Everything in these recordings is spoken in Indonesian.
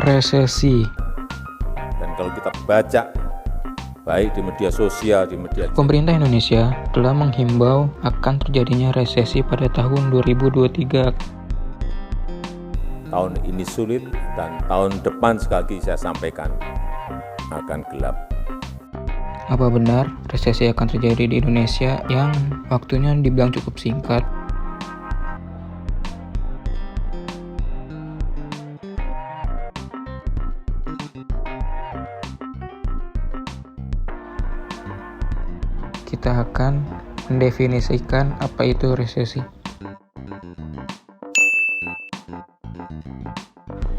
resesi. Dan kalau kita baca baik di media sosial, di media Pemerintah Indonesia telah menghimbau akan terjadinya resesi pada tahun 2023. Tahun ini sulit dan tahun depan sekali lagi saya sampaikan akan gelap. Apa benar resesi akan terjadi di Indonesia yang waktunya dibilang cukup singkat? Kita akan mendefinisikan apa itu resesi.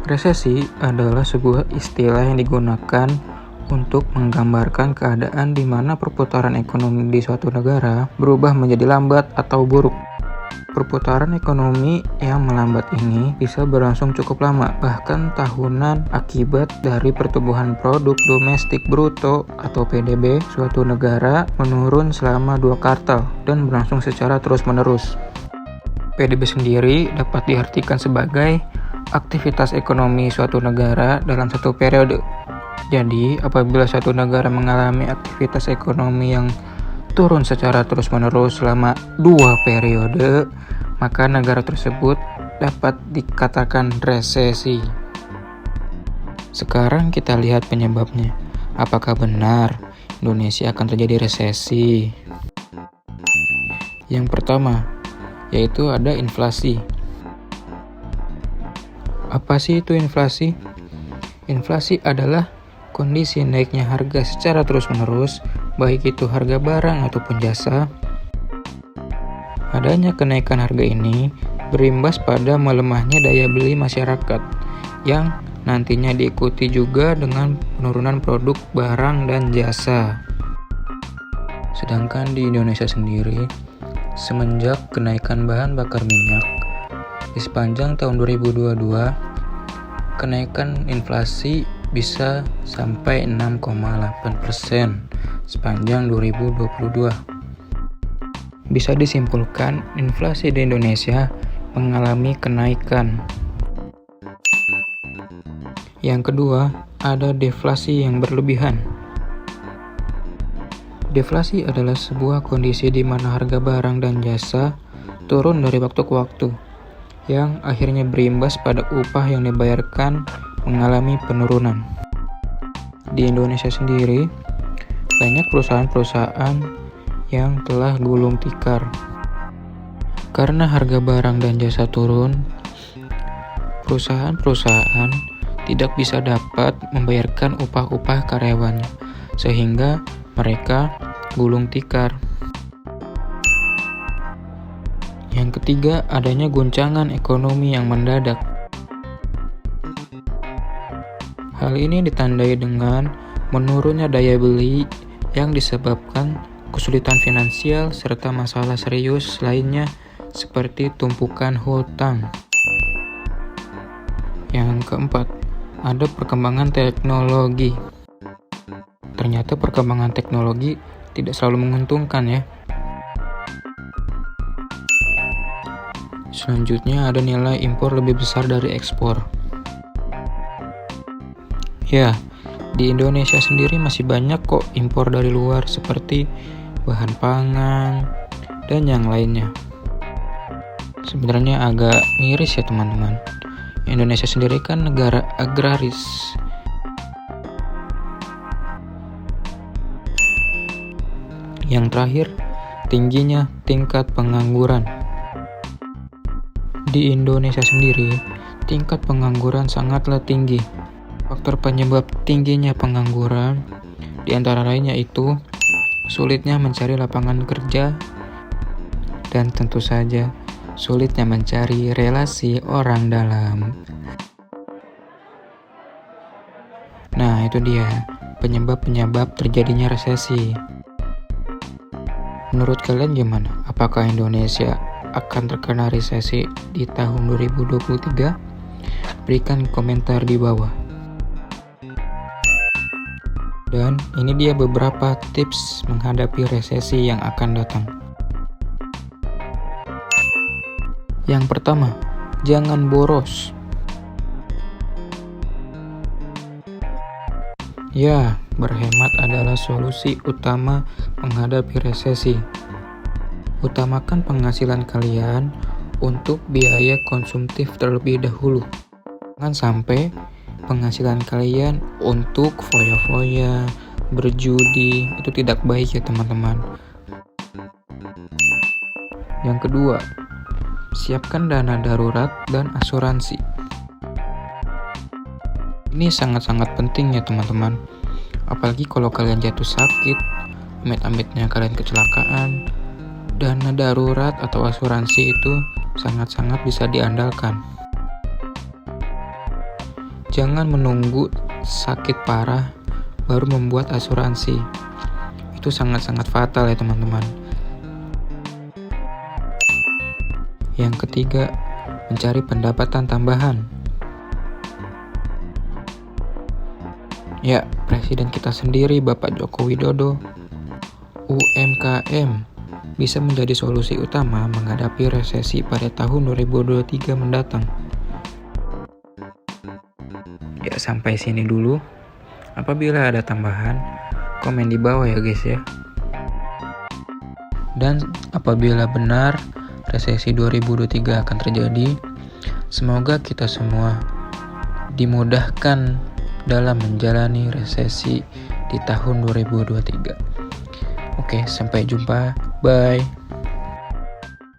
Resesi adalah sebuah istilah yang digunakan untuk menggambarkan keadaan di mana perputaran ekonomi di suatu negara berubah menjadi lambat atau buruk. Perputaran ekonomi yang melambat ini bisa berlangsung cukup lama, bahkan tahunan, akibat dari pertumbuhan produk domestik bruto atau PDB suatu negara menurun selama 2 kuartal dan berlangsung secara terus-menerus. PDB sendiri dapat diartikan sebagai aktivitas ekonomi suatu negara dalam satu periode. Jadi, apabila suatu negara mengalami aktivitas ekonomi yang turun secara terus-menerus selama 2 periode, maka negara tersebut dapat dikatakan resesi. Sekarang kita lihat penyebabnya. Apakah benar Indonesia akan terjadi resesi? Yang pertama, yaitu ada inflasi. Apa sih itu inflasi? Inflasi adalah kondisi naiknya harga secara terus-menerus, baik itu harga barang ataupun jasa. Adanya kenaikan harga ini berimbas pada melemahnya daya beli masyarakat, yang nantinya diikuti juga dengan penurunan produk barang dan jasa. Sedangkan di Indonesia sendiri, semenjak kenaikan bahan bakar minyak, di sepanjang tahun 2022, kenaikan inflasi bisa sampai 6,8% sepanjang 2022. Bisa disimpulkan, inflasi di Indonesia mengalami kenaikan. Yang kedua, ada deflasi yang berlebihan. Deflasi adalah sebuah kondisi di mana harga barang dan jasa turun dari waktu ke waktu, yang akhirnya berimbas pada upah yang dibayarkan mengalami penurunan. Di Indonesia sendiri, banyak perusahaan-perusahaan yang telah gulung tikar. Karena harga barang dan jasa turun, perusahaan-perusahaan tidak bisa dapat membayarkan upah-upah karyawannya, sehingga mereka gulung tikar. Yang ketiga, adanya guncangan ekonomi yang mendadak. Hal ini ditandai dengan menurunnya daya beli yang disebabkan kesulitan finansial serta masalah serius lainnya seperti tumpukan hutang. Yang keempat, ada perkembangan teknologi. Ternyata perkembangan teknologi tidak selalu menguntungkan ya. Selanjutnya ada nilai impor lebih besar dari ekspor. Ya, di Indonesia sendiri masih banyak kok impor dari luar seperti bahan pangan dan yang lainnya. Sebenarnya agak miris ya teman-teman. Indonesia sendiri kan negara agraris. Yang terakhir, tingginya tingkat pengangguran. Di Indonesia sendiri, tingkat pengangguran sangatlah tinggi. Faktor penyebab tingginya pengangguran di antara lainnya itu sulitnya mencari lapangan kerja dan tentu saja sulitnya mencari relasi orang dalam. Nah, itu dia penyebab-penyebab terjadinya resesi. Menurut kalian gimana? Apakah Indonesia akan terkena resesi di tahun 2023? Berikan komentar di bawah. Dan ini dia beberapa tips menghadapi resesi yang akan datang. Yang pertama, jangan boros. Ya, berhemat adalah solusi utama menghadapi resesi. Utamakan penghasilan kalian untuk biaya konsumtif terlebih dahulu. Jangan sampai penghasilan kalian untuk foya-foya, berjudi, itu tidak baik ya teman-teman. Yang kedua, siapkan dana darurat dan asuransi. Ini sangat-sangat penting ya teman-teman. Apalagi kalau kalian jatuh sakit, amit-amitnya kalian kecelakaan, dana darurat atau asuransi itu sangat-sangat bisa diandalkan. Jangan menunggu sakit parah baru membuat asuransi. Itu sangat-sangat fatal ya teman-teman. Yang ketiga, mencari pendapatan tambahan. Ya, Presiden kita sendiri, Bapak Joko Widodo, UMKM bisa menjadi solusi utama menghadapi resesi pada tahun 2023 mendatang. Ya, sampai sini dulu. Apabila ada tambahan, komen di bawah ya guys ya. Dan apabila benar resesi 2023 akan terjadi, semoga kita semua dimudahkan dalam menjalani resesi di tahun 2023. Oke, sampai jumpa. Bye.